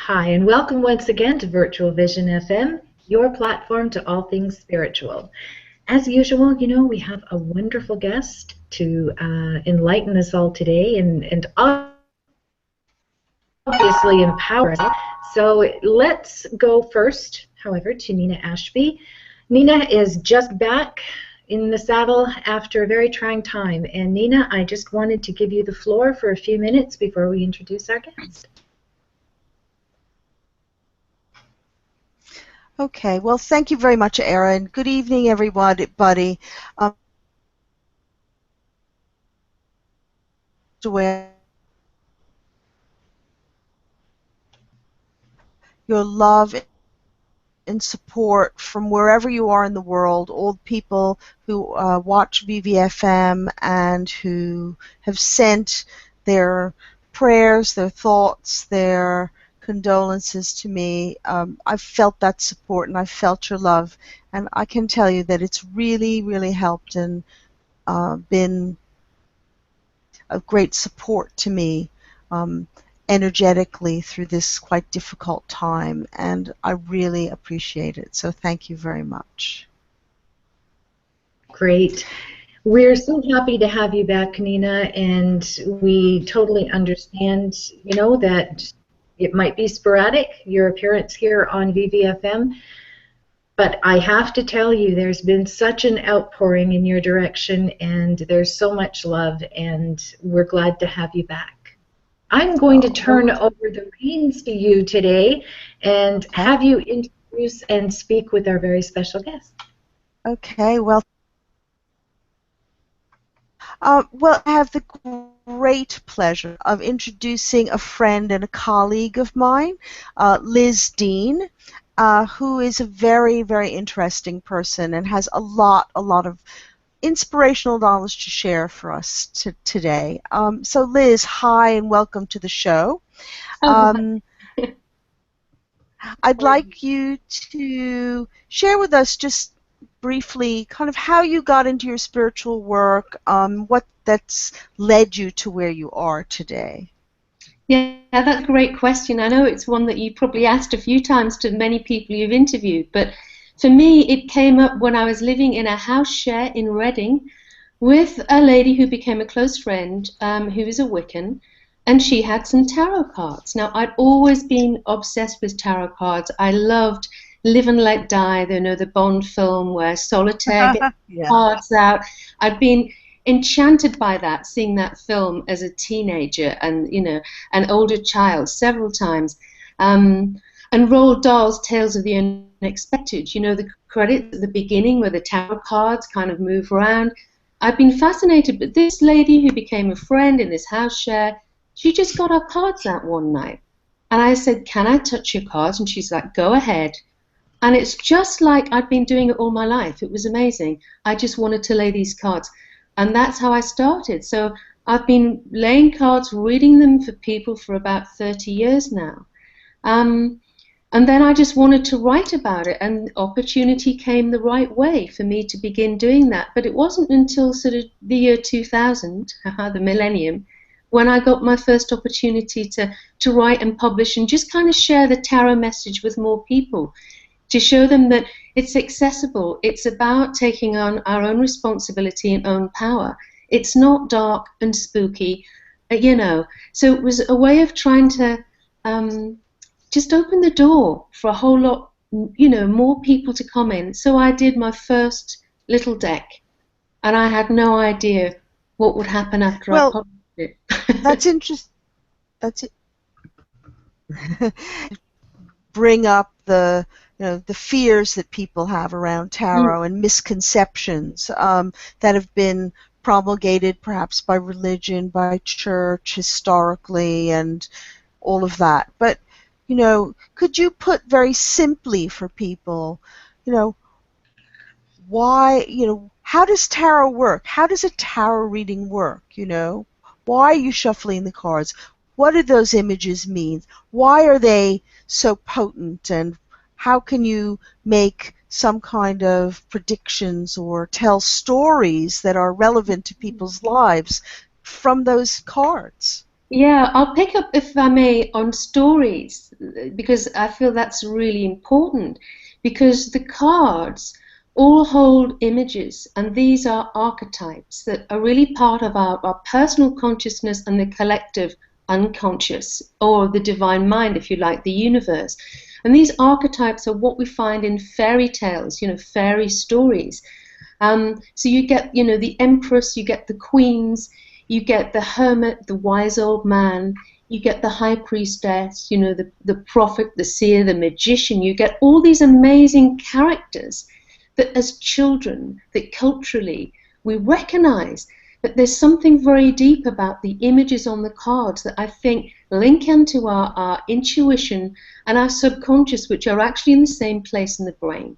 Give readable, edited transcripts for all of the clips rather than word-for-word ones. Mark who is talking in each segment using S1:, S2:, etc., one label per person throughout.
S1: Hi, and welcome once again to Virtual Vision FM, your platform to all things spiritual. As usual, we have a wonderful guest to enlighten us all today and obviously empower us. So let's go first, however, to Nina Ashby. Nina is just back in the saddle after a very trying time. And Nina, I just wanted to give you the floor for a few minutes before we introduce our guest.
S2: Okay, well, thank you very much, Erin. Good evening, everybody. Your love and support from wherever you are in the world, all the people who watch VVFM and who have sent their prayers, their thoughts, their condolences to me. I've felt that support and I've felt your love, and I can tell you that it's really, really helped and been a great support to me energetically through this quite difficult time, and I really appreciate it. So thank you very much.
S1: Great. We're so happy to have you back, Nina, and we totally understand, that it might be sporadic, your appearance here on VVFM, but I have to tell you, there's been such an outpouring in your direction, and there's so much love, and we're glad to have you back. I'm going to turn over the reins to you today and have you introduce and speak with our very special guest.
S2: Okay, well, I have the great pleasure of introducing a friend and a colleague of mine, Liz Dean, who is a very, very interesting person and has a lot of inspirational knowledge to share for us today. So Liz, hi and welcome to the show. I'd like you to share with us just briefly kind of how you got into your spiritual work, what that's led you to where you are today.
S3: Yeah, that's a great question. I know it's one that you probably asked a few times to many people you've interviewed, but for me it came up when I was living in a house share in Reading with a lady who became a close friend who is a Wiccan, and she had some tarot cards. Now, I'd always been obsessed with tarot cards. I loved Live and Let Die, the Bond film where Solitaire gets cards out. I'd been enchanted by that, seeing that film as a teenager and, an older child several times. And Roald Dahl's Tales of the Unexpected, the credits at the beginning where the tarot cards kind of move around. I've been fascinated, but this lady who became a friend in this house share, she just got her cards out one night. And I said, can I touch your cards? And she's like, go ahead. And it's just like I'd been doing it all my life. It was amazing. I just wanted to lay these cards. And that's how I started. So I've been laying cards, reading them for people for about 30 years now. And then I just wanted to write about it, and opportunity came the right way for me to begin doing that. But it wasn't until sort of the year 2000, the millennium, when I got my first opportunity to write and publish and just kind of share the tarot message with more people, to show them that it's accessible. It's about taking on our own responsibility and own power. It's not dark and spooky, So it was a way of trying to just open the door for a whole lot, more people to come in. So I did my first little deck, and I had no idea what would happen after I published it.
S2: That's interesting. That's it. Bring up the fears that people have around tarot and misconceptions that have been promulgated perhaps by religion, by church, historically, and all of that. But could you put very simply for people, why, how does tarot work? How does a tarot reading work? Why are you shuffling the cards? What do those images mean? Why are they so potent? And how can you make some kind of predictions or tell stories that are relevant to people's lives from those cards?
S3: Yeah, I'll pick up, if I may, on stories because I feel that's really important because the cards all hold images and these are archetypes that are really part of our personal consciousness and the collective unconscious or the divine mind, if you like, the universe. And these archetypes are what we find in fairy tales, fairy stories. So you get, the empress, you get the queens, you get the hermit, the wise old man, you get the high priestess, the prophet, the seer, the magician. You get all these amazing characters that as children, that culturally we recognize that there's something very deep about the images on the cards that I think link into our intuition and our subconscious, which are actually in the same place in the brain.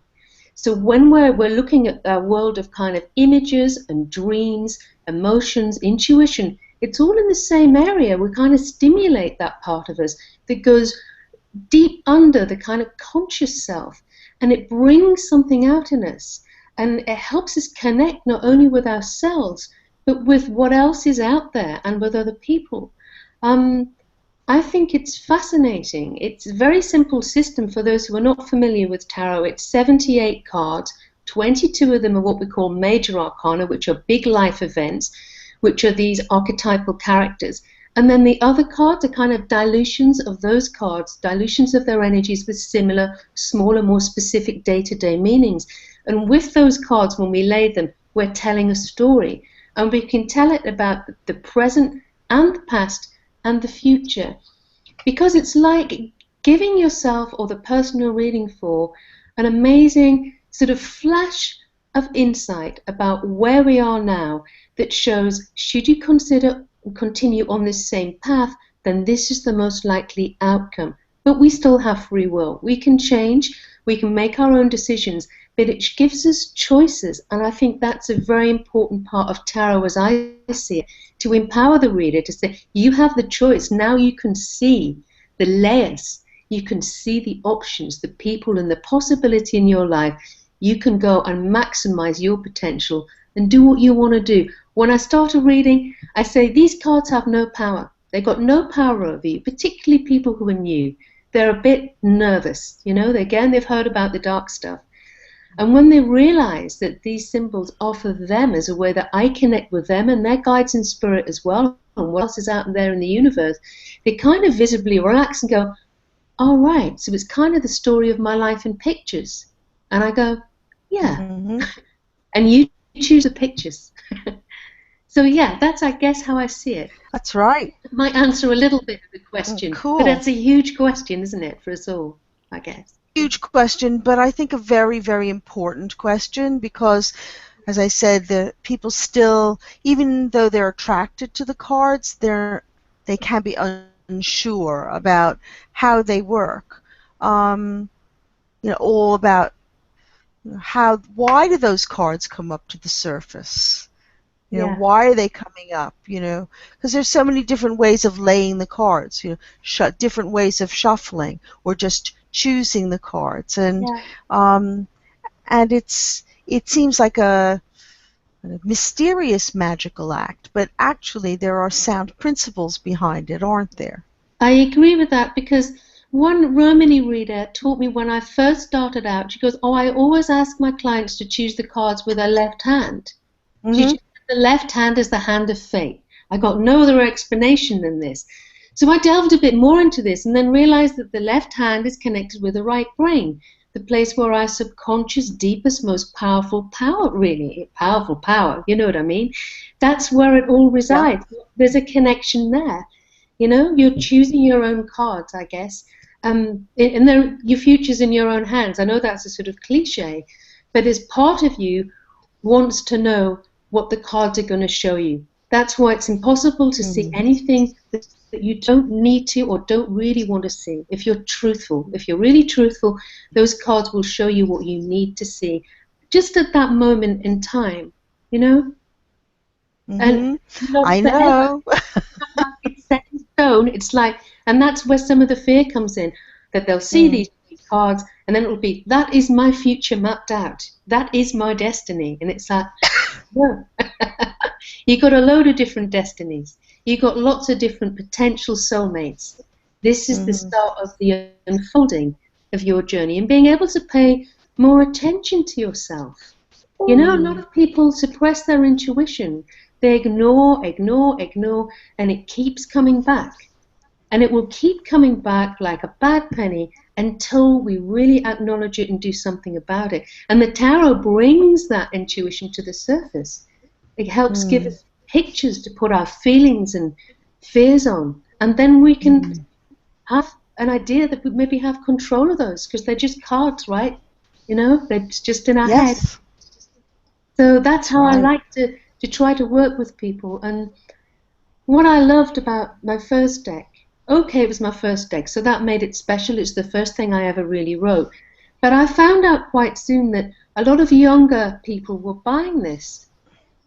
S3: So when we're looking at a world of kind of images and dreams, emotions, intuition, it's all in the same area. We kind of stimulate that part of us that goes deep under the kind of conscious self, and it brings something out in us, and it helps us connect not only with ourselves, but with what else is out there and with other people. I think it's fascinating. It's a very simple system for those who are not familiar with tarot. It's 78 cards. 22 of them are what we call major arcana, which are big life events, which are these archetypal characters. And then the other cards are kind of dilutions of those cards, dilutions of their energies with similar, smaller, more specific day-to-day meanings. And with those cards, when we lay them, we're telling a story. And we can tell it about the present and the past and the future, because it's like giving yourself or the person you're reading for an amazing sort of flash of insight about where we are now that shows, should you continue on this same path, then this is the most likely outcome. But we still have free will. We can change, we can make our own decisions, but it gives us choices, and I think that's a very important part of tarot as I see it, to empower the reader to say, you have the choice. Now you can see the layers, you can see the options, the people and the possibility in your life. You can go and maximize your potential and do what you want to do. When I start a reading, I say these cards have no power. They've got no power over you, particularly people who are new. They're a bit nervous, again, they've heard about the dark stuff. And when they realize that these symbols offer them as a way that I connect with them and their guides in spirit as well, and what else is out there in the universe, they kind of visibly relax and go, all right, so it's kind of the story of my life in pictures. And I go, yeah. Mm-hmm. And you choose the pictures. So yeah, that's, I guess, how I see it.
S2: That's right.
S3: It might answer a little bit of the question.
S2: Cool.
S3: But that's a huge question, isn't it, for us all, I guess.
S2: Huge question, but I think a very, very important question, because, as I said, the people still, even though they're attracted to the cards, they can be unsure about how they work. All about why do those cards come up to the surface? Why are they coming up? Because there's so many different ways of laying the cards. Different ways of shuffling or just choosing the cards, and it seems like a mysterious magical act, but actually there are sound principles behind it, aren't there?
S3: I agree with that, because one Romany reader taught me when I first started out. She goes, I always ask my clients to choose the cards with their left hand. Mm-hmm. The left hand is the hand of fate. I got no other explanation than this. So I delved a bit more into this and then realized that the left hand is connected with the right brain, the place where our subconscious, deepest, most powerful power, really, powerful power, you know what I mean? That's where it all resides. Yeah. There's a connection there. You're choosing your own cards, I guess. And your future's in your own hands. I know that's a sort of cliche, but as part of you wants to know what the cards are going to show you. That's why it's impossible to see anything that you don't need to or don't really want to see. If you're truthful, if you're really truthful, those cards will show you what you need to see just at that moment in time, And
S2: I know.
S3: It's set in stone. It's like, and that's where some of the fear comes in, that they'll see these cards and then it'll be, that is my future mapped out. That is my destiny. And it's like, no. You got a load of different destinies. You've got lots of different potential soulmates. This is the start of the unfolding of your journey and being able to pay more attention to yourself. You know, a lot of people suppress their intuition. They ignore, and it keeps coming back. And it will keep coming back like a bad penny until we really acknowledge it and do something about it. And the tarot brings that intuition to the surface. It helps give us pictures to put our feelings and fears on. And then we can have an idea that we maybe have control of those, because they're just cards, right? You know, they're just in our head. So that's how I like to try to work with people. And what I loved about my first deck, okay, it was my first deck, so that made it special. It's the first thing I ever really wrote. But I found out quite soon that a lot of younger people were buying this.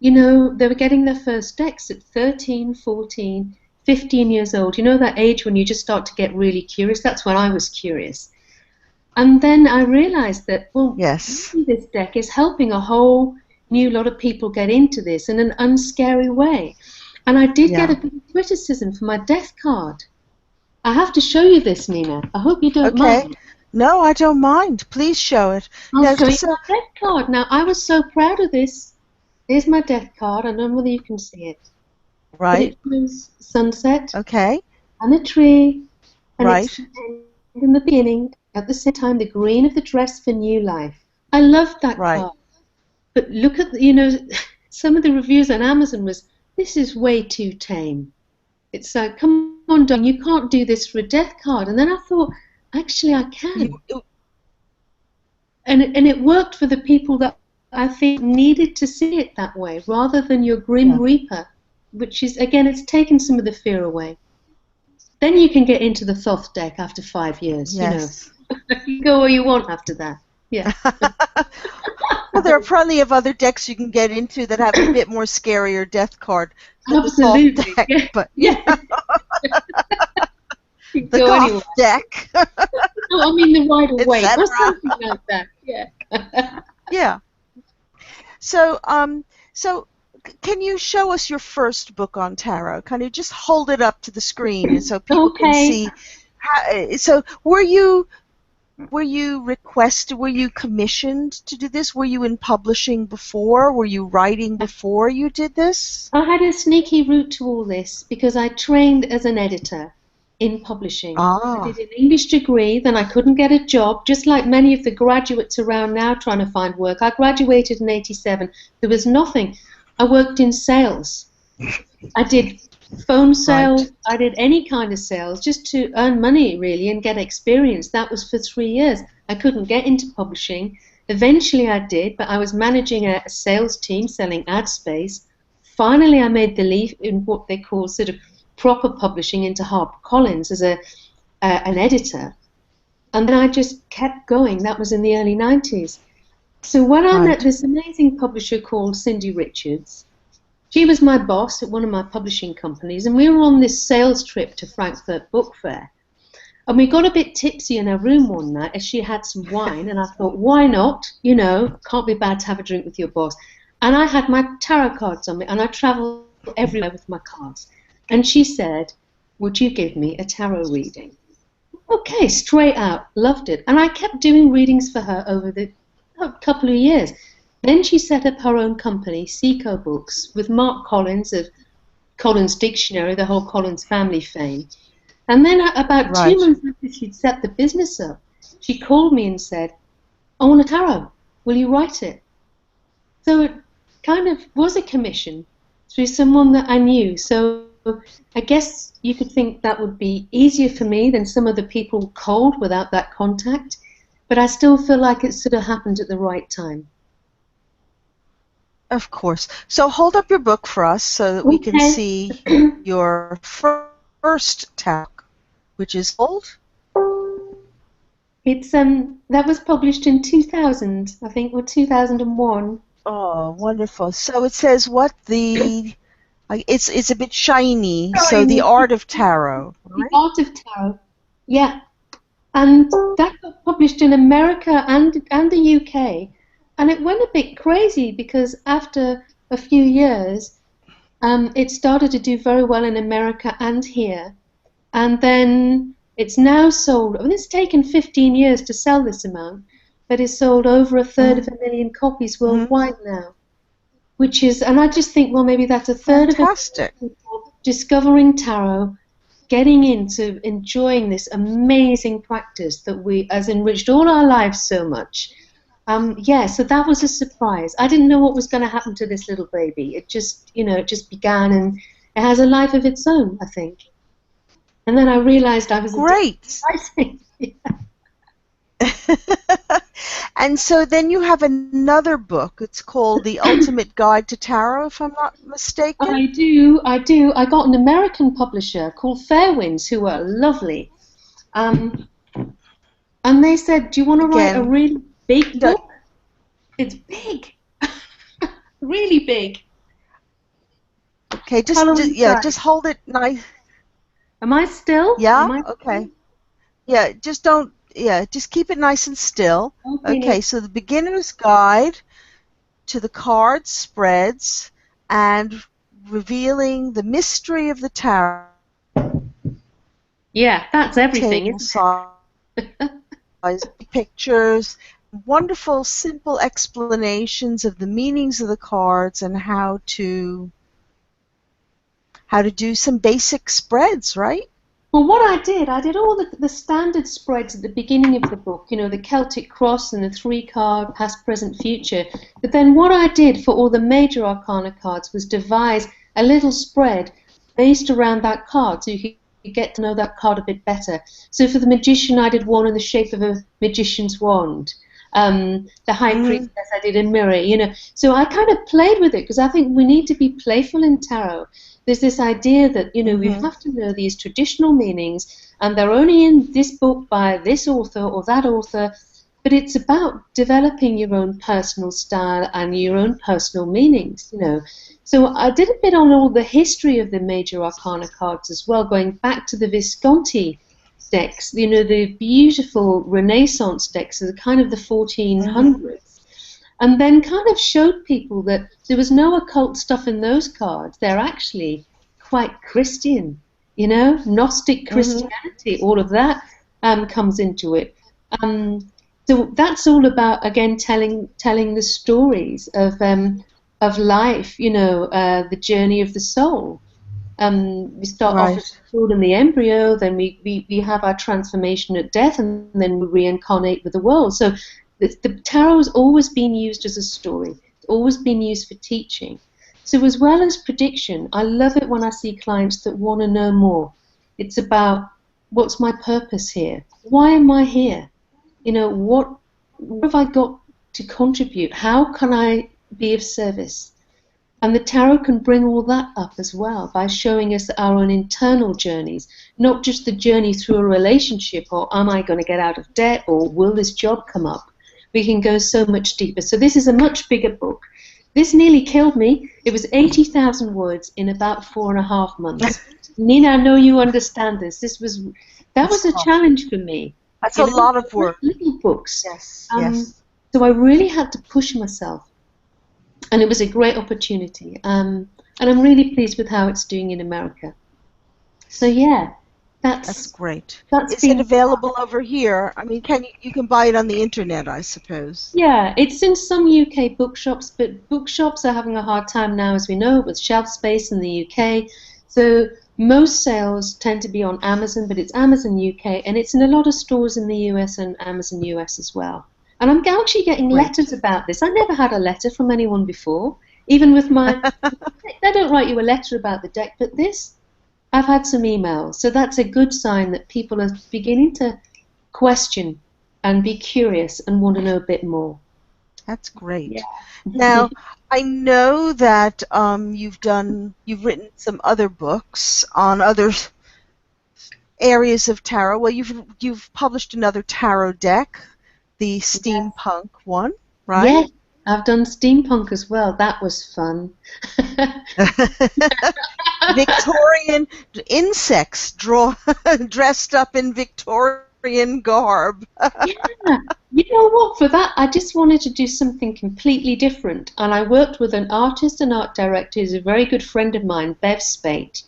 S3: You know, they were getting their first decks at 13, 14, 15 years old. You know, that age when you just start to get really curious? That's when I was curious. And then I realized that, well, maybe this deck is helping a whole new lot of people get into this in an unscary way. And I did get a bit of criticism for my death card. I have to show you this, Nina. I hope you don't mind.
S2: No, I don't mind. Please show it.
S3: I'll show you my death card. Now, I was so proud of this. Here's my death card. I don't know whether you can see it.
S2: Right.
S3: But it was sunset.
S2: Okay.
S3: And a tree. And it's in the beginning, at the same time, the green of the dress for new life. I loved that card. But look at, you know, some of the reviews on Amazon was, this is way too tame. It's like, come on, Don, you can't do this for a death card. And then I thought, actually, I can. And it worked for the people that I think needed to see it that way, rather than your Grim Reaper, which is, again, it's taken some of the fear away. Then you can get into the Thoth deck after 5 years, you know. You can go where you want after that. Yeah.
S2: Well, there are plenty of other decks you can get into that have a bit more scarier death card.
S3: Absolutely.
S2: The deck, but
S3: the
S2: Goth deck.
S3: No, I mean the Rider Waite or something like that. Yeah.
S2: So, can you show us your first book on tarot? Kind of just hold it up to the screen so people can see. So, were you requested? Were you commissioned to do this? Were you in publishing before? Were you writing before you did this?
S3: I had a sneaky route to all this because I trained as an editor in publishing. I did an English degree, then I couldn't get a job, just like many of the graduates around now trying to find work. I graduated in '87. There was nothing. I worked in sales. I did phone sales. I did any kind of sales just to earn money, really, and get experience. That was for 3 years. I couldn't get into publishing. Eventually I did, but I was managing a sales team selling ad space. Finally I made the leap in what they call sort of proper publishing into HarperCollins as an editor. And then I just kept going. That was in the early 90s. So when I met this amazing publisher called Cindy Richards, she was my boss at one of my publishing companies, and we were on this sales trip to Frankfurt Book Fair. And we got a bit tipsy in her room one night as she had some wine, and I thought, why not? You know, can't be bad to have a drink with your boss. And I had my tarot cards on me, and I travelled everywhere with my cards. And she said, would you give me a tarot reading? Okay, straight out, loved it. And I kept doing readings for her over the couple of years. Then she set up her own company, Seco Books, with Mark Collins of Collins Dictionary, the whole Collins family fame. And then about 2 months after she'd set the business up, she called me and said, I want a tarot. Will you write it? So it kind of was a commission through someone that I knew. So I guess you could think that would be easier for me than some of the people cold without that contact. But I still feel like it sort of happened at the right time.
S2: Of course. So hold up your book for us so that we can see your first tarot, which is old.
S3: It's that was published in 2000, I think, or 2001.
S2: Oh, wonderful. So it says what the it's a bit shiny. So the art of tarot.
S3: Right? The art of tarot. Yeah. And that got published in America and the UK. And it went a bit crazy because after a few years, It started to do very well in America and here, and then it's now sold. I mean, it's taken 15 years to sell this amount, but it's sold over a third of a million copies worldwide now, which is, and I just think, well, maybe that's a third of people discovering tarot, getting into enjoying this amazing practice that has enriched all our lives so much. Yeah, so that was a surprise. I didn't know what was going to happen to this little baby. It just, it just began, and it has a life of its own, I think. And then I realized I was
S2: great. And so then you have another book. It's called The Ultimate Guide to Tarot, if I'm not mistaken.
S3: I do. I got an American publisher called Fairwinds, who are lovely. And they said, do you want to write a really big book? It's big. Really big.
S2: Okay, just hold it nice.
S3: Am I still?
S2: Yeah, okay. Yeah, just keep it nice and still. Okay, so the beginner's guide to the card spreads and revealing the mystery of the tarot.
S3: Yeah, that's everything.
S2: Size, pictures, wonderful, simple explanations of the meanings of the cards and how to do some basic spreads, right?
S3: Well, what I did all the standard spreads at the beginning of the book, the Celtic Cross and the 3-card past, present, future. But then what I did for all the major arcana cards was devise a little spread based around that card, so you could get to know that card a bit better. So for the magician, I did one in the shape of a magician's wand. The High Priestess, I did a mirror, So I kind of played with it because I think we need to be playful in tarot. There's this idea that, we have to know these traditional meanings, and they're only in this book by this author or that author, but it's about developing your own personal style and your own personal meanings, So I did a bit on all the history of the major arcana cards as well, going back to the Visconti decks, the beautiful Renaissance decks of the kind of the 1400s. And then kind of showed people that there was no occult stuff in those cards. They're actually quite Christian, Gnostic Christianity, all of that comes into it. So that's all about, again, telling the stories of life, the journey of the soul. We start off as the soul in the embryo, then we have our transformation at death, and then we reincarnate with the world. So the tarot has always been used as a story. It's always been used for teaching. So as well as prediction, I love it when I see clients that want to know more. It's about, what's my purpose here? Why am I here? What have I got to contribute? How can I be of service? And the tarot can bring all that up as well by showing us our own internal journeys, not just the journey through a relationship, or am I going to get out of debt, or will this job come up? We can go so much deeper. So this is a much bigger book. This nearly killed me. It was 80,000 words in about 4.5 months. Nina, I know you understand this. That was a challenge for me.
S2: That's a lot of work.
S3: Little books.
S2: Yes,
S3: So I really had to push myself. And it was a great opportunity. And I'm really pleased with how it's doing in America. So yeah, that's
S2: great. Is it available over here? I mean, you can buy it on the internet, I suppose.
S3: Yeah, it's in some UK bookshops, but bookshops are having a hard time now, as we know, with shelf space in the UK. So most sales tend to be on Amazon, but it's Amazon UK, and it's in a lot of stores in the US and Amazon US as well. And I'm actually getting letters about this. I never had a letter from anyone before, even with my... They don't write you a letter about the deck, but this, I've had some emails. So that's a good sign that people are beginning to question and be curious and want to know a bit more.
S2: That's great.
S3: Yeah.
S2: Now, I know that you've written some other books on other areas of tarot. Well, you've published another tarot deck, the Steampunk one, right?
S3: Yes, I've done Steampunk as well. That was fun.
S2: Victorian insects dressed up in Victorian Victorian garb.
S3: Yeah, you know what? For that, I just wanted to do something completely different, and I worked with an artist and art director who's a very good friend of mine, Bev Spate,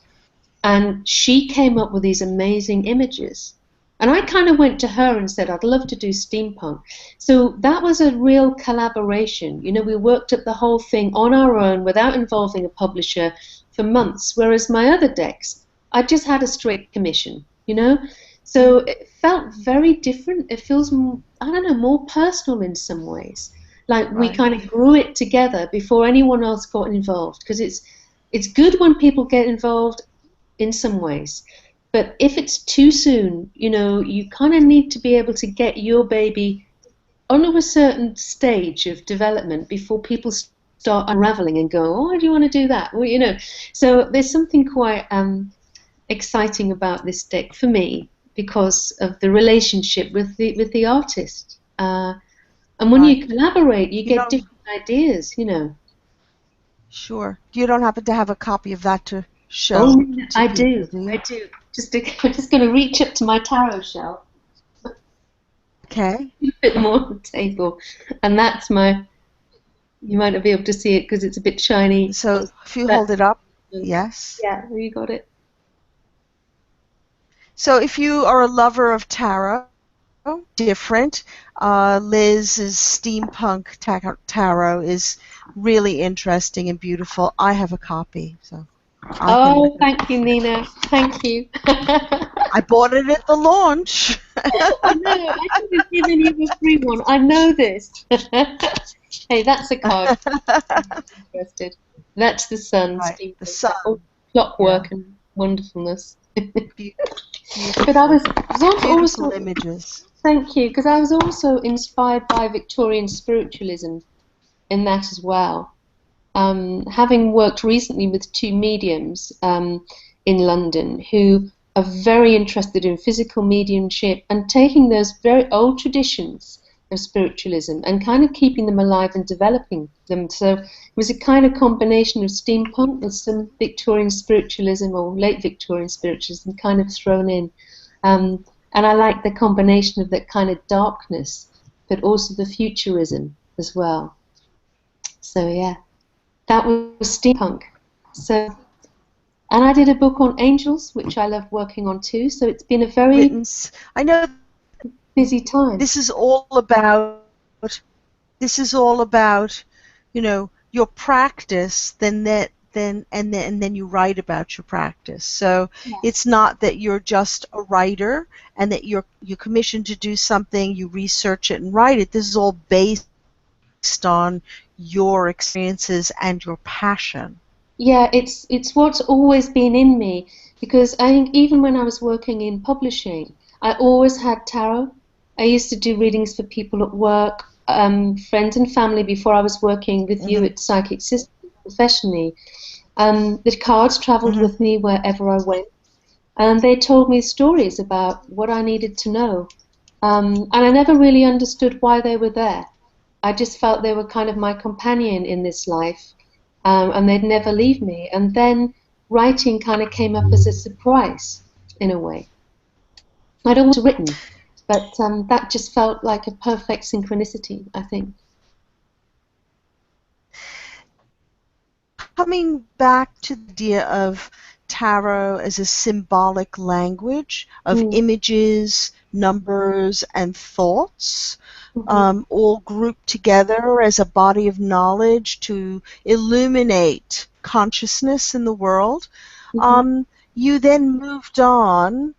S3: and she came up with these amazing images. And I kind of went to her and said, I'd love to do steampunk. So that was a real collaboration. You know, we worked up the whole thing on our own without involving a publisher for months, whereas my other decks, I just had a straight commission, you know? So it felt very different. It feels, I don't know, more personal in some ways. Like we
S2: Right.
S3: kind of grew it together before anyone else got involved, because it's good when people get involved in some ways. But if it's too soon, you know, you kind of need to be able to get your baby onto a certain stage of development before people start unraveling and go, oh, why do you want to do that? Well, you know, so there's something quite exciting about this deck for me because of the relationship with the artist. And when
S2: Right.
S3: you collaborate, you
S2: You
S3: get
S2: don't.
S3: different ideas, you know.
S2: Sure. You don't happen to have a copy of that to show
S3: Oh,
S2: to
S3: I
S2: people,
S3: do.
S2: do you?
S3: I do. I'm just going to reach up to my tarot shelf,
S2: Okay.
S3: a bit more on the table, and that's my. You might not be able to see it because it's a bit shiny.
S2: So if you hold
S3: That's
S2: it up, yes.
S3: yeah, you got it.
S2: So if you are a lover of tarot, different. Liz's steampunk tarot is really interesting and beautiful. I have a copy, so I can.
S3: Oh, thank you, Nina. Thank you.
S2: I bought it at the launch.
S3: I know. I should have given you a free one. I know this. Hey, that's a card. I'm interested. That's the sun.
S2: Right,
S3: Steve.
S2: the sun.
S3: Oh, clockwork
S2: Yeah.
S3: and wonderfulness.
S2: Beautiful,
S3: But I was
S2: beautiful
S3: also
S2: images.
S3: thank you, because I was also inspired by Victorian spiritualism in that as well. Having worked recently with two mediums in London who are very interested in physical mediumship and taking those very old traditions of spiritualism and kind of keeping them alive and developing them. So it was a kind of combination of steampunk with some Victorian spiritualism or late Victorian spiritualism kind of thrown in. And I like the combination of that kind of darkness, but also the futurism as well. So yeah, that was steampunk. So, and I did a book on angels, which I love working on too. So it's been a very
S2: Written. I know
S3: busy time.
S2: this is all about. This is all about, you know, your practice. Then you write about your practice. So
S3: Yeah.
S2: it's not that you're just a writer and that you're commissioned to do something. You research it and write it. This is all based on your experiences and your passion.
S3: Yeah, it's what's always been in me, because I think even when I was working in publishing, I always had tarot. I used to do readings for people at work, friends and family before I was working with you at Psychic Systems professionally. The cards traveled with me wherever I went, and they told me stories about what I needed to know. And I never really understood why they were there. I just felt they were kind of my companion in this life, and they'd never leave me. And then writing kind of came up as a surprise, in a way. I'd always written, but that just felt like a perfect synchronicity, I think.
S2: Coming back to the idea of tarot as a symbolic language of images, numbers, and thoughts, all grouped together as a body of knowledge to illuminate consciousness in the world. You then moved on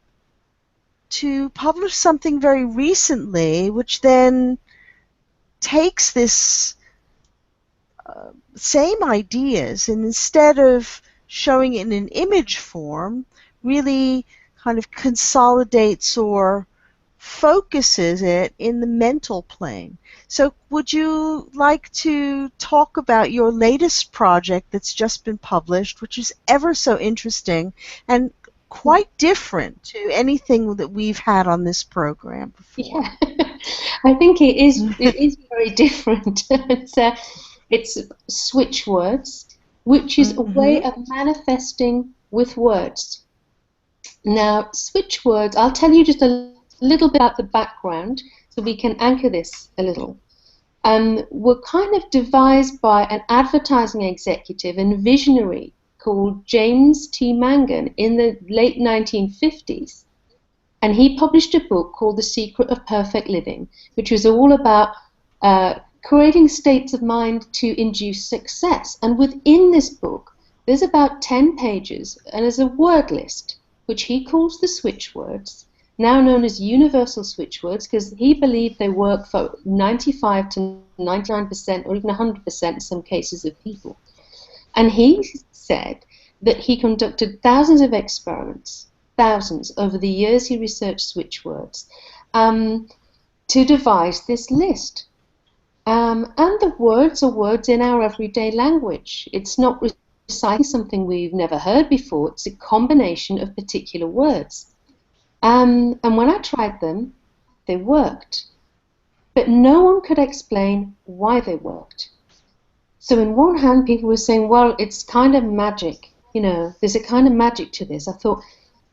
S2: to publish something very recently, which then takes this same ideas, and instead of showing it in an image form, really kind of consolidates or focuses it in the mental plane. So would you like to talk about your latest project that's just been published, which is ever so interesting and quite different to anything that we've had on this program before?
S3: Yeah, I think it is. It is very different. It's Switchwords, which is a way of manifesting with words. Now, Switchwords, I'll tell you just a a little bit about the background so we can anchor this a little. Were kind of devised by an advertising executive and visionary called James T. Mangan in the late 1950s. And he published a book called The Secret of Perfect Living, which was all about creating states of mind to induce success. And within this book, there's about 10 pages, and there's a word list, which he calls the switchwords, now known as universal switchwords, because he believed they work for 95 to 99% or even 100% in some cases of people. And he said that he conducted thousands of experiments, thousands, over the years he researched switchwords, to devise this list. And the words are words in our everyday language. It's not reciting something we've never heard before. It's a combination of particular words. And when I tried them, they worked. But no one could explain why they worked. So in one hand, people were saying, well, it's kind of magic. You know, there's a kind of magic to this. I thought,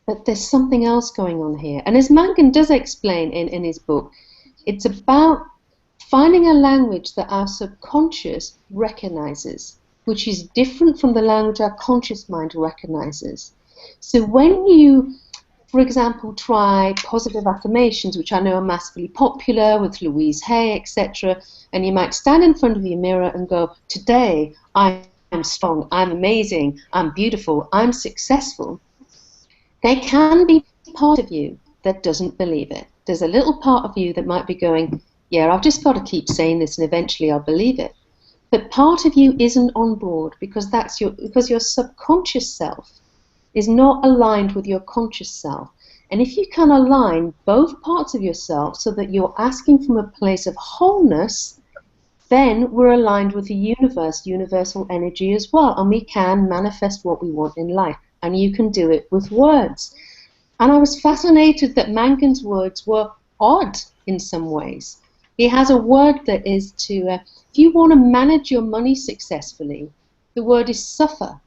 S3: but there's something else going on here. And as Mangan does explain in his book, it's about finding a language that our subconscious recognizes, which is different from the language our conscious mind recognizes. So when you, for example, try positive affirmations, which I know are massively popular with Louise Hay, etc., and you might stand in front of your mirror and go, today I am strong, I'm amazing, I'm beautiful, I'm successful. There can be part of you that doesn't believe it. There's a little part of you that might be going, yeah, I've just got to keep saying this and eventually I'll believe it. But part of you isn't on board because your subconscious self is not aligned with your conscious self. And if you can align both parts of yourself so that you're asking from a place of wholeness, then we're aligned with the universe, universal energy as well, and we can manifest what we want in life. And you can do it with words. And I was fascinated that Mangan's words were odd in some ways. He has a word that is to, if you want to manage your money successfully, the word is suffer.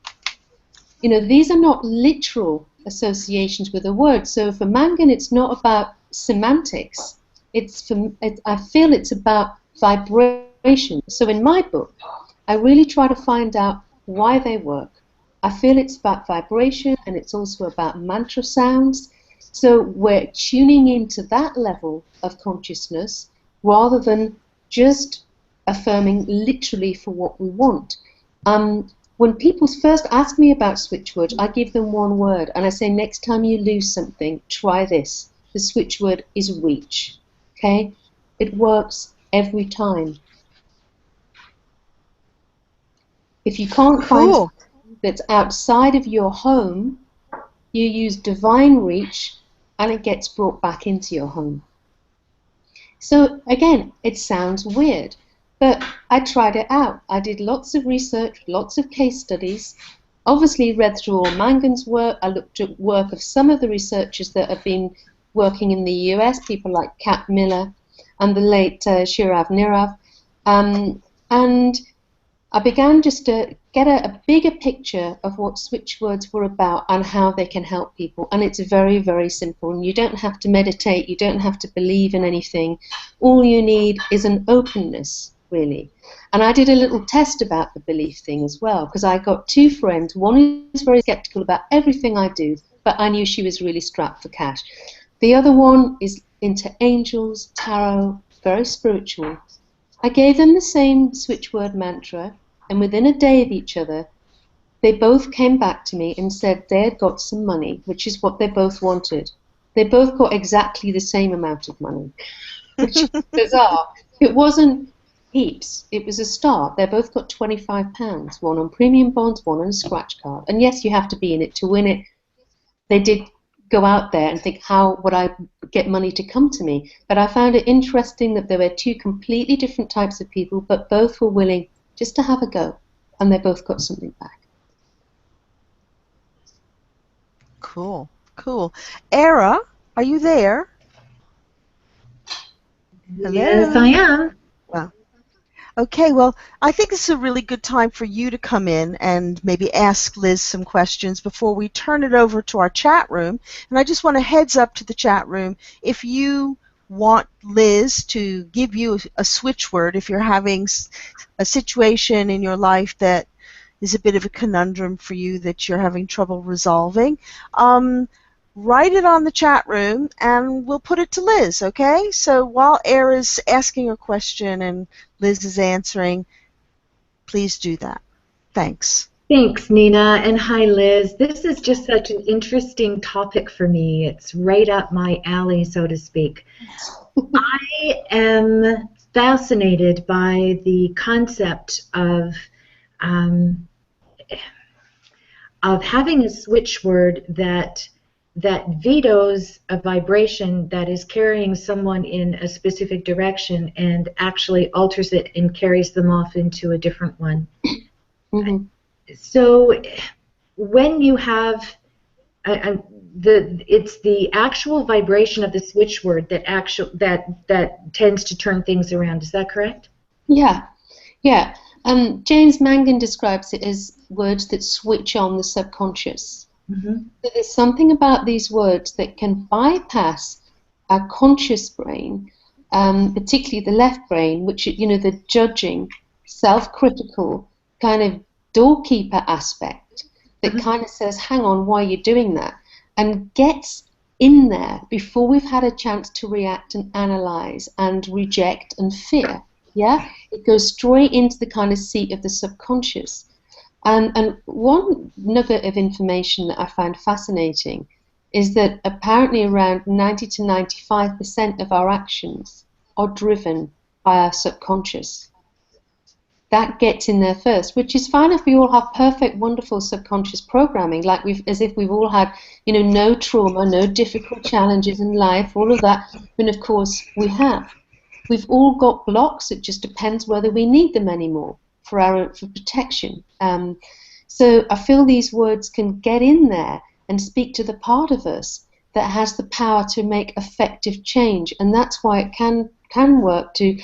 S3: You know, these are not literal associations with a word. So for Mangan, it's not about semantics. I feel it's about vibration. So in my book, I really try to find out why they work. I feel it's about vibration and it's also about mantra sounds. So we're tuning into that level of consciousness rather than just affirming literally for what we want. When people first ask me about switchwords, I give them one word and I say, next time you lose something, try this. The switchword is reach. Okay? It works every time. If you can't find something that's outside of your home, you use divine reach and it gets brought back into your home. So again, it sounds weird, but I tried it out. I did lots of research, lots of case studies, obviously read through all Mangan's work. I looked at work of some of the researchers that have been working in the US, people like Kat Miller and the late Shirav Nirav, and I began just to get a bigger picture of what switchwords were about and how they can help people. And it's very, very simple. And you don't have to meditate. You don't have to believe in anything. All you need is an openness, really. And I did a little test about the belief thing as well, because I got two friends. One is very skeptical about everything I do, but I knew she was really strapped for cash. The other one is into angels, tarot, very spiritual. I gave them the same switchword mantra, and within a day of each other, they both came back to me and said they had got some money, which is what they both wanted. They both got exactly the same amount of money, which is bizarre. It wasn't heaps. It was a start. They both got £25, one on premium bonds, one on a scratch card. And yes, you have to be in it to win it. They did go out there and think, how would I get money to come to me? But I found it interesting that there were two completely different types of people, but both were willing just to have a go, and they both got something back.
S2: Cool, cool. Era, are you there? Hello?
S1: Yes, I am.
S2: Well, Okay, well, I think this is a really good time for you to come in and maybe ask Liz some questions before we turn it over to our chat room. And I just want a heads up to the chat room. If you want Liz to give you a switch word, if you're having a situation in your life that is a bit of a conundrum for you that you're having trouble resolving, write it on the chat room and we'll put it to Liz, okay? So while Air is asking a question and Liz is answering, please do that. Thanks.
S1: Thanks, Nina, and hi, Liz. This is just such an interesting topic for me. It's right up my alley, so to speak. I am fascinated by the concept of having a switch word that vetoes a vibration that is carrying someone in a specific direction and actually alters it and carries them off into a different one. Mm-hmm. So when you have it's the actual vibration of the switch word that tends to turn things around. Is that correct?
S3: Yeah. James Mangan describes it as words that switch on the subconscious. Mm-hmm. So there's something about these words that can bypass our conscious brain, particularly the left brain, which, the judging, self-critical kind of doorkeeper aspect that mm-hmm. kind of says, hang on, why are you doing that? And gets in there before we've had a chance to react and analyze and reject and fear. Yeah, it goes straight into the kind of seat of the subconscious. And one nugget of information that I find fascinating is that apparently around 90 to 95% of our actions are driven by our subconscious. That gets in there first, which is fine if we all have perfect, wonderful subconscious programming, like as if we've all had, no trauma, no difficult challenges in life, all of that. And of course we have. We've all got blocks. It just depends whether we need them anymore for protection. So I feel these words can get in there and speak to the part of us that has the power to make effective change, and that's why it can work to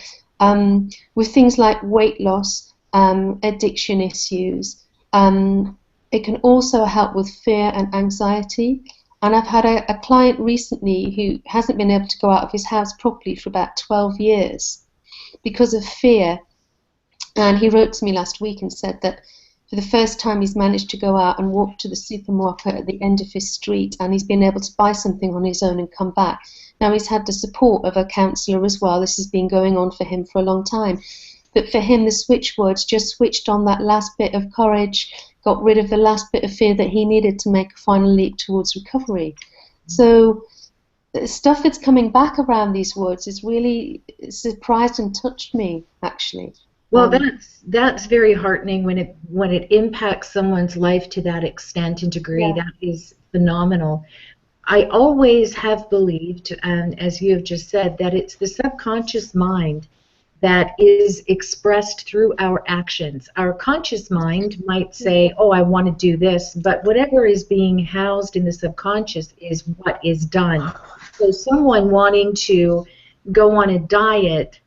S3: with things like weight loss, addiction issues. It can also help with fear and anxiety. And I've had a client recently who hasn't been able to go out of his house properly for about 12 years because of fear. And he wrote to me last week and said that for the first time he's managed to go out and walk to the supermarket at the end of his street, and he's been able to buy something on his own and come back. Now he's had the support of a counsellor as well. This has been going on for him for a long time. But for him, the switch words just switched on that last bit of courage, got rid of the last bit of fear that he needed to make a final leap towards recovery. So the stuff that's coming back around these words is really surprised and touched me, actually.
S1: Well, that's very heartening when it impacts someone's life to that extent and degree. Yeah. That is phenomenal. I always have believed, as you have just said, that it's the subconscious mind that is expressed through our actions. Our conscious mind might say, oh, I want to do this, but whatever is being housed in the subconscious is what is done. So someone wanting to go on a diet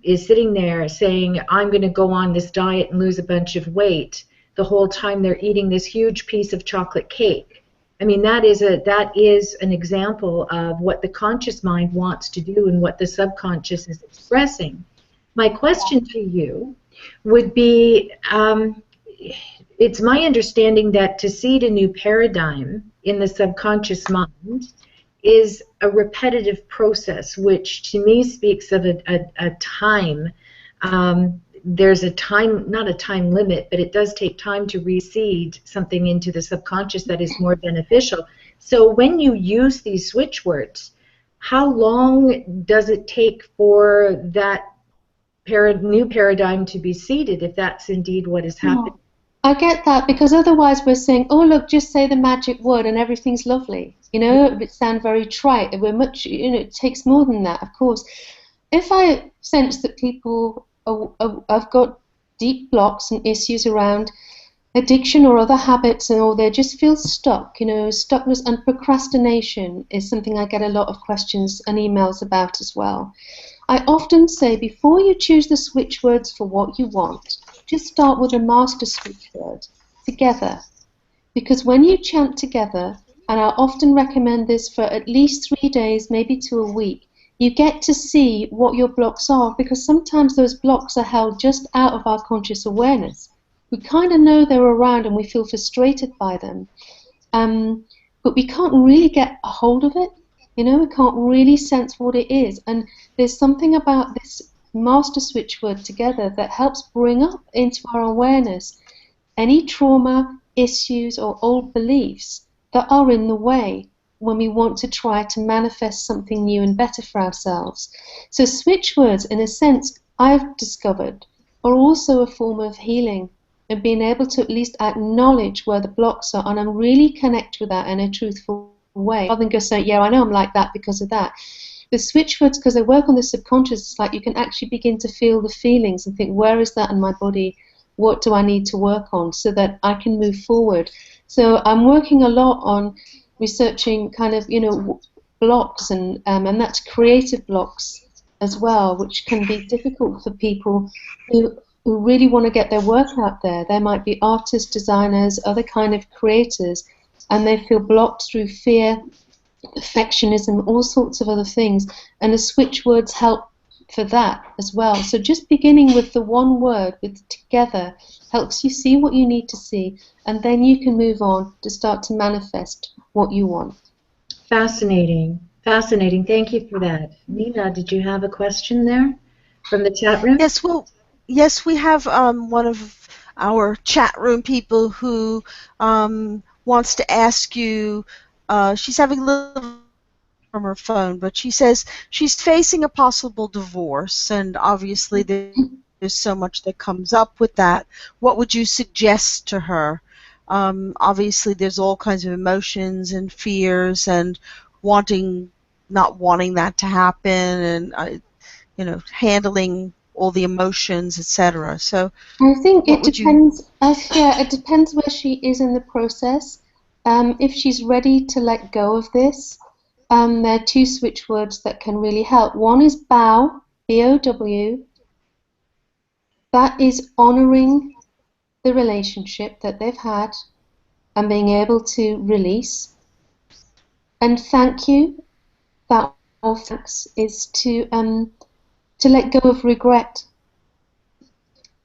S1: is sitting there saying, I'm going to go on this diet and lose a bunch of weight, the whole time they're eating this huge piece of chocolate cake. I mean, that is an example of what the conscious mind wants to do and what the subconscious is expressing. My question to you would be, it's my understanding that to seed a new paradigm in the subconscious mind is a repetitive process, which to me speaks of a time. There's a time, not a time limit, but it does take time to reseed something into the subconscious that is more beneficial. So when you use these switch words, how long does it take for that new paradigm to be seeded, if that's indeed what is happening?
S3: I get that, because otherwise we're saying, oh, look, just say the magic word and everything's lovely. It sounds very trite. We're much, it takes more than that, of course. If I sense that people I've got deep blocks and issues around addiction or other habits, or they just feel stuck, stuckness and procrastination is something I get a lot of questions and emails about as well. I often say before you choose the switch words for what you want, just start with a master switch word together. Because when you chant together, and I often recommend this for at least 3 days, maybe to a week, you get to see what your blocks are, because sometimes those blocks are held just out of our conscious awareness. We kind of know they're around and we feel frustrated by them, but we can't really get a hold of it. You know, we can't really sense what it is. And there's something about this master switch word together that helps bring up into our awareness any trauma, issues, or old beliefs that are in the way when we want to try to manifest something new and better for ourselves. So switch words, in a sense, I've discovered, are also a form of healing and being able to at least acknowledge where the blocks are, and I'm really connect with that in a truthful way, rather than just saying, yeah, I know I'm like that because of that. The switch words, because they work on the subconscious, it's like you can actually begin to feel the feelings and think, where is that in my body? What do I need to work on so that I can move forward? So I'm working a lot on researching kind of, you know, blocks, and that's creative blocks as well, which can be difficult for people who really want to get their work out there. They might be artists, designers, other kind of creators, and they feel blocked through fear, perfectionism, all sorts of other things, and the switch words help for that as well. So just beginning with the one word, with together, helps you see what you need to see, and then you can move on to start to manifest what you want.
S1: Fascinating. Fascinating. Thank you for that. Nina, did you have a question there from the chat room?
S2: Yes, well, yes, we have one of our chat room people who wants to ask you. She's having a little from her phone, but she says she's facing a possible divorce, and obviously there's so much that comes up with that. What would you suggest to her? Obviously, there's all kinds of emotions and fears, and not wanting that to happen, and handling all the emotions, etc. So,
S3: I think
S2: what
S3: it
S2: would you?
S3: depends. Yeah, it depends where she is in the process. If she's ready to let go of this, there are two switch words that can really help. One is bow, B-O-W. That is honoring the relationship that they've had and being able to release. And thank you, that or thanks is to let go of regret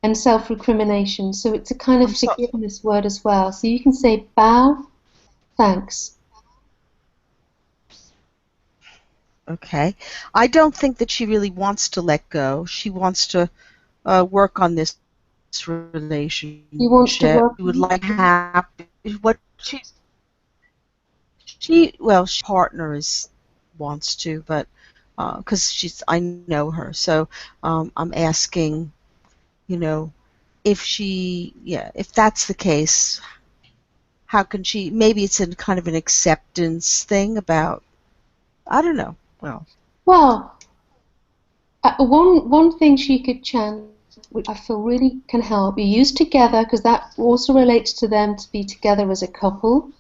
S3: and self-recrimination. So it's a kind of forgiveness word as well. So you can say bow, thanks.
S2: Okay. I don't think that she really wants to let go. She wants to work on this relationship.
S3: You want to work
S2: She would like happy. What she partner wants to, but because I know her, so I'm asking, if that's the case, how can she? Maybe it's a kind of an acceptance thing about. I don't know.
S3: Well, one thing she could chant, which I feel really can help, you use together, because that also relates to them to be together as a couple,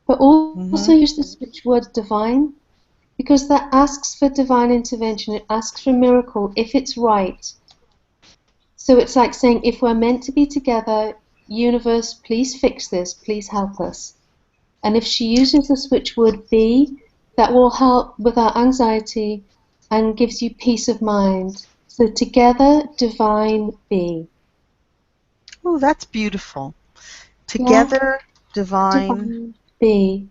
S3: but also use the switch word divine, because that asks for divine intervention. It asks for a miracle if it's right. So it's like saying, if we're meant to be together, universe, please fix this, please help us. And if she uses the switch word be, that will help with our anxiety and gives you peace of mind. So together, divine be.
S2: Oh, that's beautiful. Together,
S3: Yeah,
S2: divine.
S3: divine be.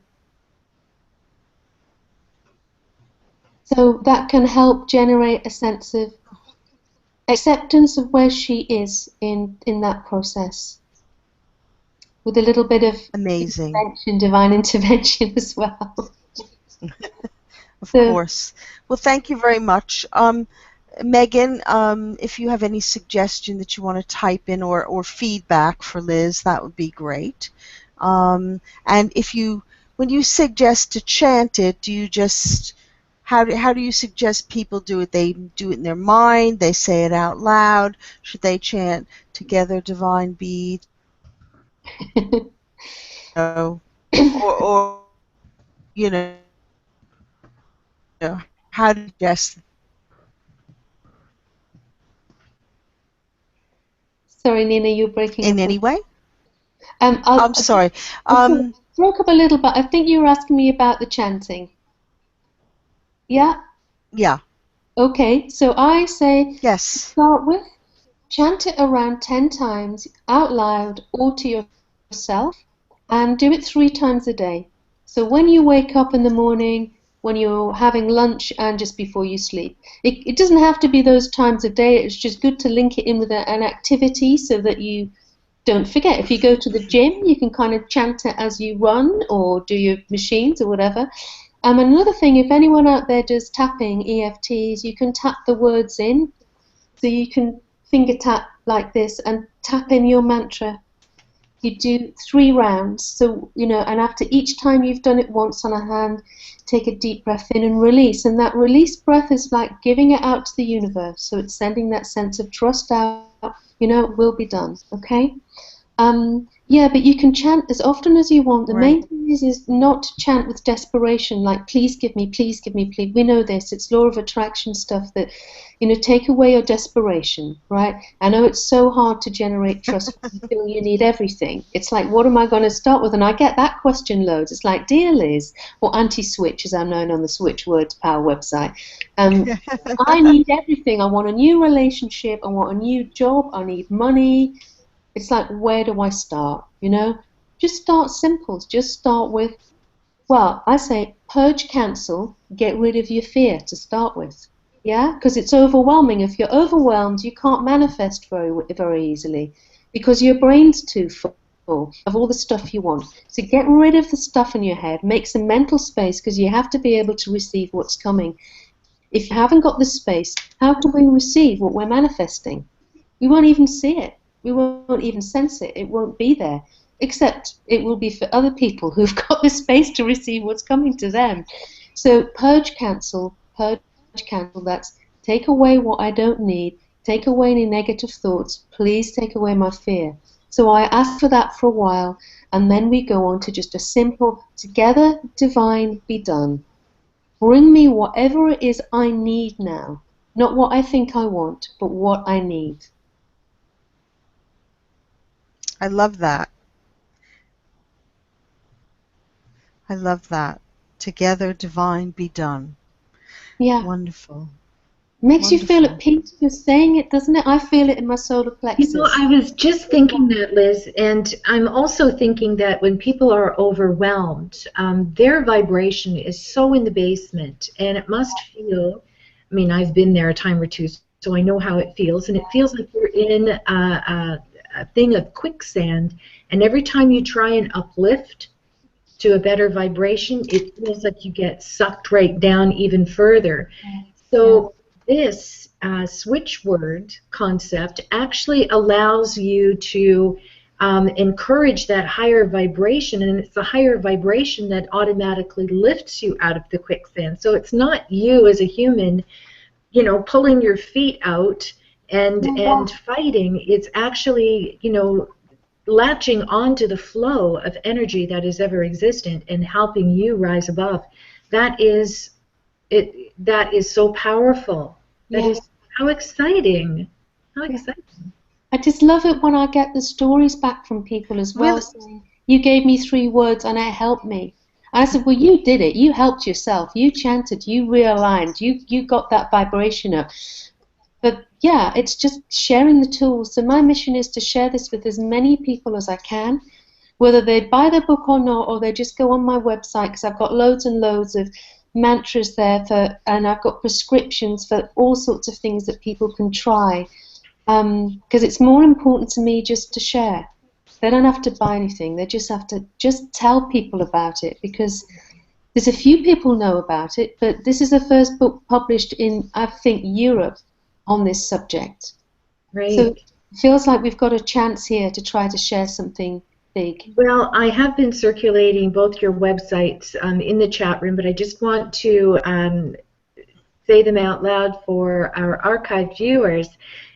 S3: So that can help generate a sense of acceptance of where she is in that process, with a little bit of
S2: Amazing.
S3: divine intervention as well.
S2: Of course. Well, thank you very much. Megan, if you have any suggestion that you want to type in or feedback for Liz, that would be great. And when you suggest to chant it, do you just, how do you suggest people do it? They do it in their mind, they say it out loud. Should they chant together, divine be? Or you know, how do you suggest?
S3: Sorry, Nina, you're breaking up.
S2: In any way?
S3: I'll,
S2: I'm sorry.
S3: broke up a little, but I think you were asking me about the chanting. Yeah?
S2: Yeah.
S3: Okay, so I say
S2: Yes.
S3: start with chant it around 10 times out loud or to yourself, and do it 3 times a day. So when you wake up in the morning, when you're having lunch, and just before you sleep. It doesn't have to be those times of day. It's just good to link it in with an activity so that you don't forget. If you go to the gym, you can kind of chant it as you run or do your machines or whatever. Another thing, if anyone out there does tapping, EFTs, you can tap the words in. So you can finger tap like this and tap in your mantra. You do 3 rounds. So, and after each time you've done it once on a hand, take a deep breath in and release. And that release breath is like giving it out to the universe. So it's sending that sense of trust out, it will be done, okay? Yeah, but you can chant as often as you want. The main thing is not to chant with desperation, like please give me, please. We know this. It's law of attraction stuff that, take away your desperation, right? I know it's so hard to generate trust when you feel you need everything. It's like, what am I going to start with? And I get that question loads. It's like, dear Liz, or Anti-Switch, as I'm known on the Switchwords Power website. I need everything. I want a new relationship. I want a new job. I need money. It's like, where do I start? Just start simple. Just start with, well, I say purge, cancel, get rid of your fear to start with. Yeah, because it's overwhelming. If you're overwhelmed, you can't manifest very easily because your brain's too full of all the stuff you want. So get rid of the stuff in your head. Make some mental space because you have to be able to receive what's coming. If you haven't got the space, how can we receive what we're manifesting? We won't even see it. We won't even sense it. It won't be there, except it will be for other people who've got the space to receive what's coming to them. So purge, cancel, that's take away what I don't need, take away any negative thoughts, please take away my fear. So I ask for that for a while, and then we go on to just a simple, together, divine, be done. Bring me whatever it is I need now, not what I think I want, but what I need.
S2: I love that. I love that. Together, divine, be done.
S3: Yeah.
S2: Wonderful.
S3: Makes you feel at peace just saying it, doesn't it? I feel it in my solar plexus.
S1: I was just thinking that, Liz, and I'm also thinking that when people are overwhelmed, their vibration is so in the basement, and it must feel, I mean, I've been there a time or two, so I know how it feels, and it feels like you're in a thing of quicksand, and every time you try and uplift to a better vibration, it feels like you get sucked right down even further. So this switch word concept actually allows you to encourage that higher vibration, and it's the higher vibration that automatically lifts you out of the quicksand. So it's not you as a human, pulling your feet out and fighting. It's actually, latching onto the flow of energy that is ever existent and helping you rise above. That is so powerful. That is how exciting. How exciting.
S3: I just love it when I get the stories back from people as well, saying, you gave me 3 words and it helped me. And I said, well, you did it. You helped yourself. You chanted. You realigned. You got that vibration up. But yeah, it's just sharing the tools. So my mission is to share this with as many people as I can, whether they buy the book or not, or they just go on my website, because I've got loads and loads of mantras there, and I've got prescriptions for all sorts of things that people can try. Because it's more important to me just to share. They don't have to buy anything. They just have to just tell people about it, because there's a few people know about it, but this is the first book published in, I think, Europe on this subject.
S1: Right.
S3: So it feels like we've got a chance here to try to share something big.
S1: Well, I have been circulating both your websites in the chat room, but I just want to say them out loud for our archived viewers.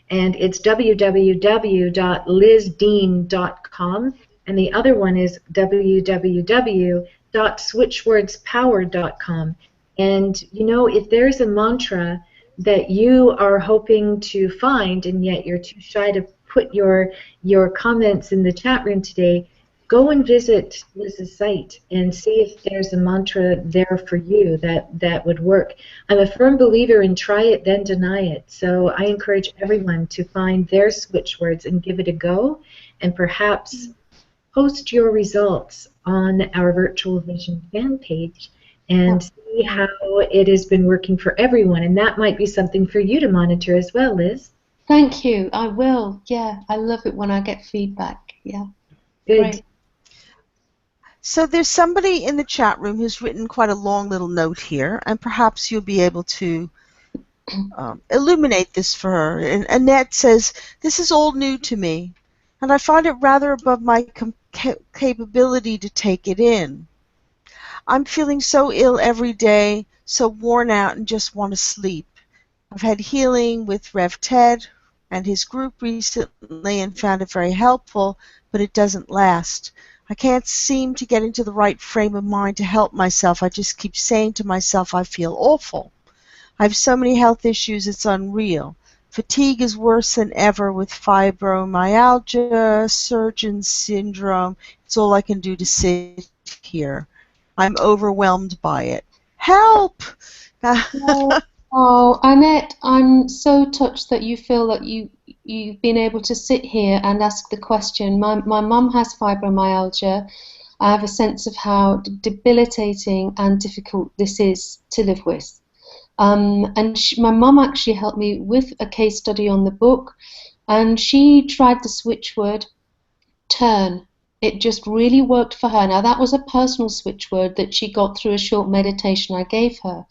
S1: And it's www.lizdean.com, and the other one is www.switchwordspower.com. And, if there's a mantra that you are hoping to find and yet you're too shy to put your comments in the chat room today, go and visit Liz's site and see if there's a mantra there for you that would work. I'm a firm believer in try it, then deny it. So I encourage everyone to find their switch words and give it a go, and perhaps post your results on our Virtual Vision fan page and see how it has been working for everyone. And that might be something for you to monitor as well, Liz.
S3: Thank you. I will. Yeah, I love it when I get feedback. Yeah.
S1: Good.
S3: Great.
S2: So there's somebody in the chat room who's written quite a long little note here, and perhaps you'll be able to illuminate this for her. And Annette says, "This is all new to me, and I find it rather above my capability to take it in. I'm feeling so ill every day, so worn out and just want to sleep. I've had healing with Rev Ted and his group recently and found it very helpful, but it doesn't last. I can't seem to get into the right frame of mind to help myself. I just keep saying to myself I feel awful. I have so many health issues, it's unreal. Fatigue is worse than ever with fibromyalgia, Sjögren's syndrome. It's all I can do to sit here. I'm overwhelmed by it. Help!"
S3: Oh, Annette, I'm so touched that you feel that you've been able to sit here and ask the question. My mum has fibromyalgia. I have a sense of how debilitating and difficult this is to live with. And my mum actually helped me with a case study on the book, and she tried the switch word turn. It just really worked for her. Now, that was a personal switch word that she got through a short meditation I gave her.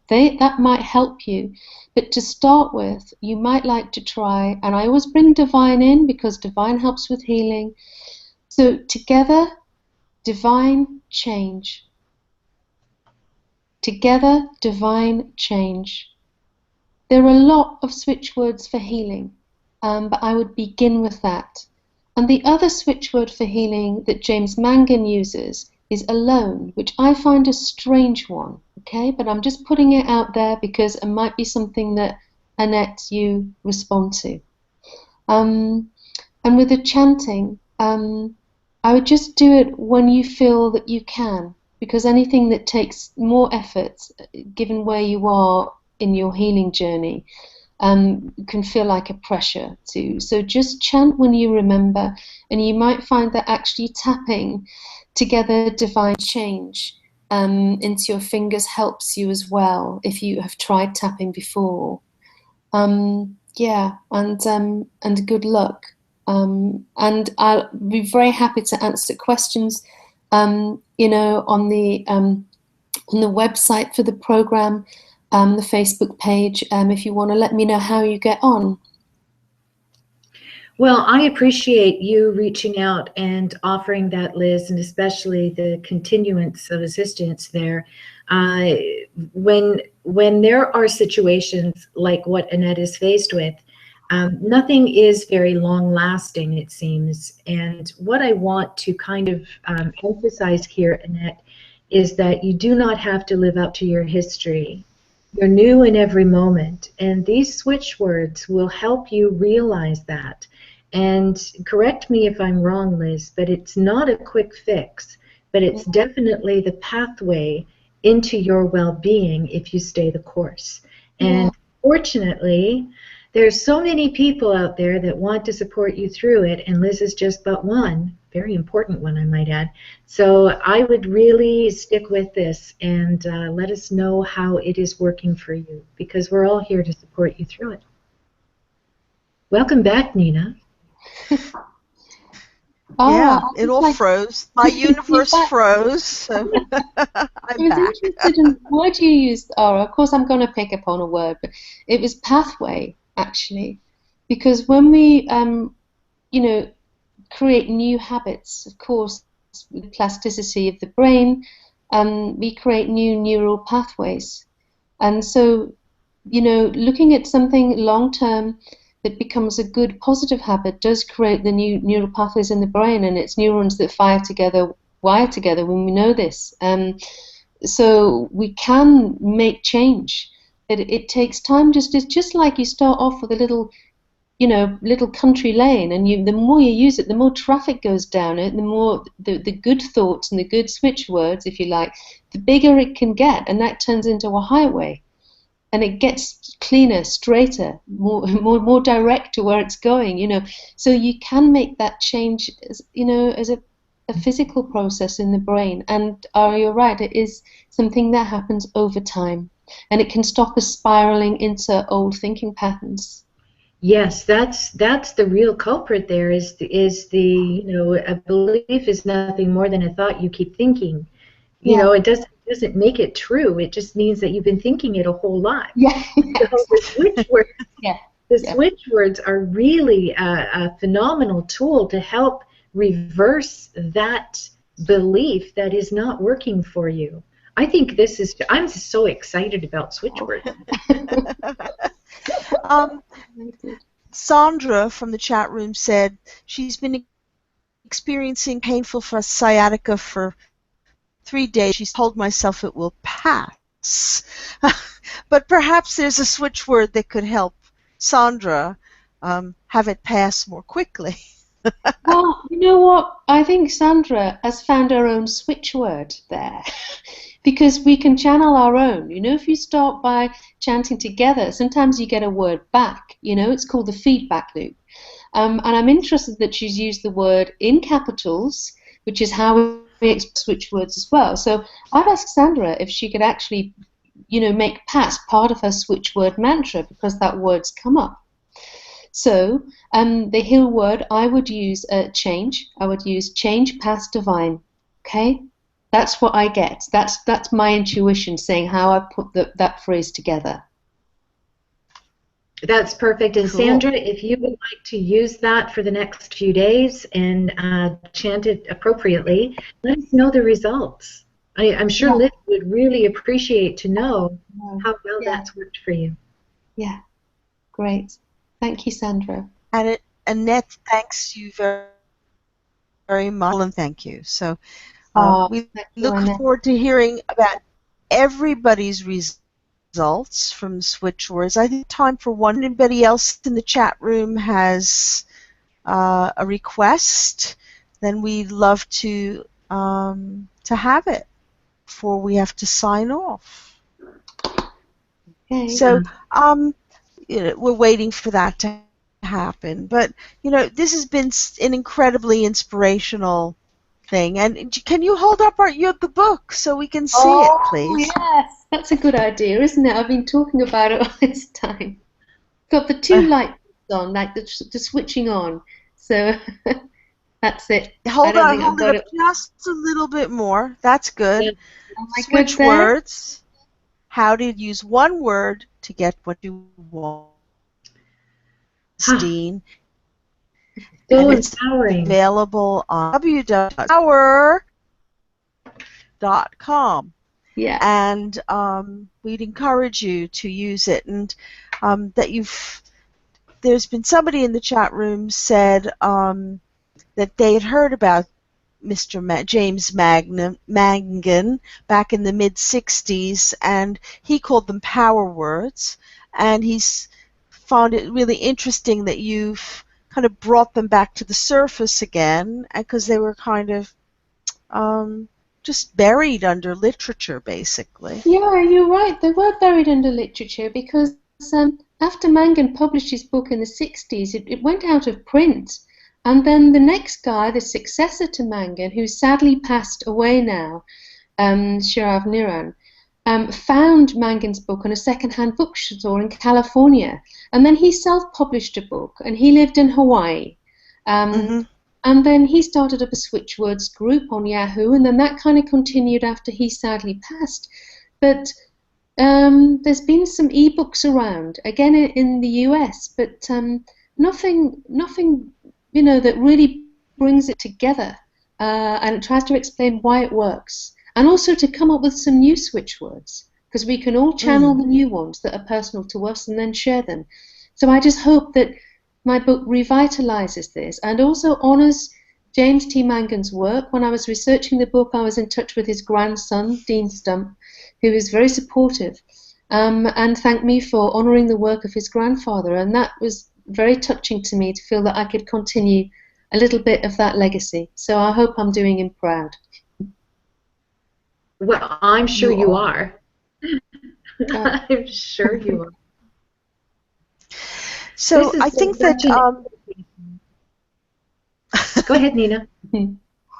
S3: That might help you. But to start with, you might like to try, and I always bring divine in because divine helps with healing. So together, divine change. Together, divine change. There are a lot of switch words for healing, but I would begin with that. And the other switch word for healing that James Mangan uses is alone, which I find a strange one, okay? But I'm just putting it out there because it might be something that, Annette, you respond to. And with the chanting, I would just do it when you feel that you can, because anything that takes more effort, given where you are in your healing journey, can feel like a pressure too. So just chant when you remember, and you might find that actually tapping together divine change into your fingers helps you as well if you have tried tapping before. Yeah, and good luck. And I'll be very happy to answer questions, you know, on the website for the program, the Facebook page, if you want to let me know how you get on.
S1: Well, I appreciate you reaching out and offering that, Liz, and especially the continuance of assistance there. When there are situations like what Annette is faced with, nothing is very long-lasting, it seems. And what I want to kind of emphasize here, Annette, is that you do not have to live up to your history. You're new in every moment, and these switch words will help you realize that. And correct me if I'm wrong, Liz, but it's not a quick fix, but it's definitely the pathway into your well-being if you stay the course. And fortunately, there's so many people out there that want to support you through it, and Liz is just but one, very important one, I might add. So I would really stick with this and let us know how it is working for you, because we're all here to support you through it. Welcome back, Nina.
S2: Yeah, it all froze. My universe froze. So I'm back.
S3: Interested in, why do you use, of course I'm going to pick up on a word, but it was pathway, actually. Because when we, you know, create new habits, of course, with the plasticity of the brain, we create new neural pathways. And so, you know, looking at something long-term that becomes a good positive habit does create the new neural pathways in the brain, and it's neurons that fire together, wire together when we know this. So we can make change. It takes time, just like you start off with a little you know, little country lane, and the more you use it, the more traffic goes down it, the more the good thoughts and the good switch words, if you like, the bigger it can get, and that turns into a highway, and it gets cleaner, straighter, more direct to where it's going, you know. So you can make that change, you know, as a physical process in the brain. And you're right, it is something that happens over time, and it can stop us spiraling into old thinking patterns.
S1: Yes, that's the real culprit there, is the you know, a belief is nothing more than a thought you keep thinking. You know, it doesn't make it true. It just means that you've been thinking it a whole lot.
S3: Yeah.
S1: So the switch words,
S3: Yeah.
S1: the switch words are really a phenomenal tool to help reverse that belief that is not working for you. I think I'm so excited about switch words.
S2: Sandra from the chat room said she's been experiencing painful sciatica for 3 days. She's told myself it will pass. But perhaps there's a switch word that could help Sandra have it pass more quickly.
S3: Well, you know what? I think Sandra has found her own switch word there. Because we can channel our own. You know, if you start by chanting together, sometimes you get a word back. You know, it's called the feedback loop. And I'm interested that she's used the word in capitals, which is how we express switch words as well. So I've asked Sandra if she could actually, you know, make pass part of her switch word mantra, because that word's come up. So the hill word, I would use change. I would use change, pass, divine. Okay? That's what I get. That's my intuition saying how I put that phrase together.
S1: That's perfect. And
S2: Cool.
S1: Sandra, if you would like to use that for the next few days and chant it appropriately, let us know the results. I'm sure Liz would really appreciate to know how well that's worked for you.
S3: Yeah, great. Thank you, Sandra.
S2: And Annette thanks you very, very much. And thank you. So we look forward to hearing about everybody's results from Switchwords. I think time for one. Anybody else in the chat room has a request, then we'd love to have it before we have to sign off.
S3: Okay.
S2: So you know, we're waiting for that to happen. But you know, this has been an incredibly inspirational thing. And can you hold up the book so we can see it, please?
S3: Yes, that's a good idea, isn't it? I've been talking about it all this time. Got the two lights on, like the switching on. So that's it.
S2: Hold it up just a little bit more. That's good.
S1: Yeah.
S2: Switch words. How to use one word to get what you want. Christine.
S1: So empowering.
S2: Available on www.power.com.
S3: Yeah.
S2: And we'd encourage you to use it. And there's been somebody in the chat room said that they had heard about Mr. James Mangan back in the mid-'60s, and he called them power words. And he's found it really interesting that you've kind of brought them back to the surface again, because they were kind of just buried under literature, basically.
S3: Yeah, you're right. They were buried under literature because after Mangan published his book in the 60s, it went out of print. And then the next guy, the successor to Mangan, who sadly passed away now, Shirav Niran, found Mangan's book on a second-hand bookstore in California. And then he self-published a book, and he lived in Hawaii. And then he started up a Switchwords group on Yahoo, and then that kind of continued after he sadly passed. But there's been some e-books around, again in the US, but nothing, you know, that really brings it together and it tries to explain why it works, and also to come up with some new switch words, because we can all channel the new ones that are personal to us and then share them. So I just hope that my book revitalizes this and also honors James T. Mangan's work. When I was researching the book, I was in touch with his grandson, Dean Stump, who was very supportive and thanked me for honoring the work of his grandfather, and that was very touching to me to feel that I could continue a little bit of that legacy. So I hope I'm doing him proud.
S1: Well, I'm sure you are.
S3: Oh.
S1: I'm sure you are.
S2: So I think that
S1: go ahead, Nina.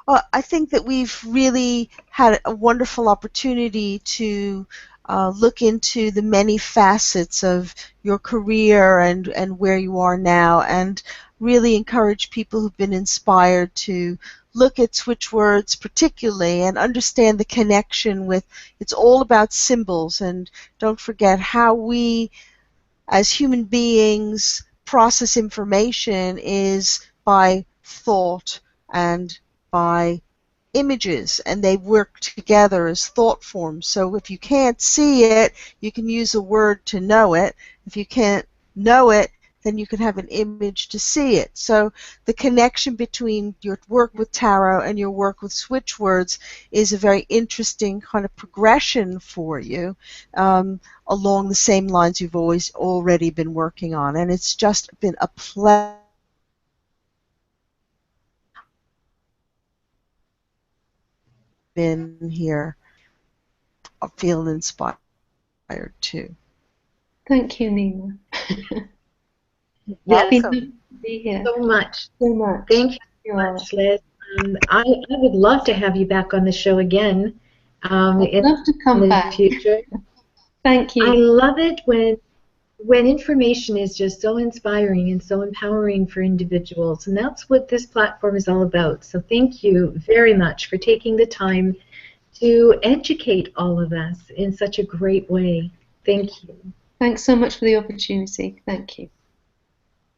S2: I think that we've really had a wonderful opportunity to look into the many facets of your career and where you are now, and really encourage people who've been inspired to look at Switchwords particularly and understand the connection with, it's all about symbols, and don't forget how we as human beings process information is by thought and by images, and they work together as thought forms. So if you can't see it, you can use a word to know it. If you can't know it, then you can have an image to see it. So the connection between your work with tarot and your work with Switchwords is a very interesting kind of progression for you, along the same lines you've already been working on. And it's just been a pleasure been here. I feel inspired too.
S3: Thank you, Nina.
S1: Yes,
S3: be here.
S1: so much.
S3: So much.
S1: Thank you so much, Liz. I would love to have you back on the show again
S3: I'd love to come
S1: in the
S3: back.
S1: future.
S3: Thank you.
S1: I love it when information is just so inspiring and so empowering for individuals, and that's what this platform is all about. So thank you very much for taking the time to educate all of us in such a great way. Thank you.
S3: Thanks so much for the opportunity. Thank you.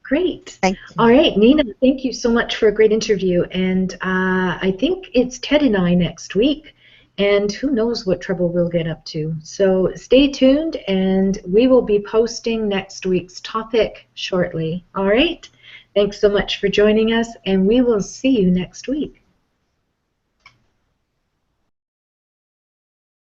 S1: Great.
S2: Thank you.
S1: All right, Nina, thank you so much for a great interview. And I think it's Ted and I next week, and who knows what trouble we'll get up to. So stay tuned, and we will be posting next week's topic shortly. All right? Thanks so much for joining us, and we will see you next week.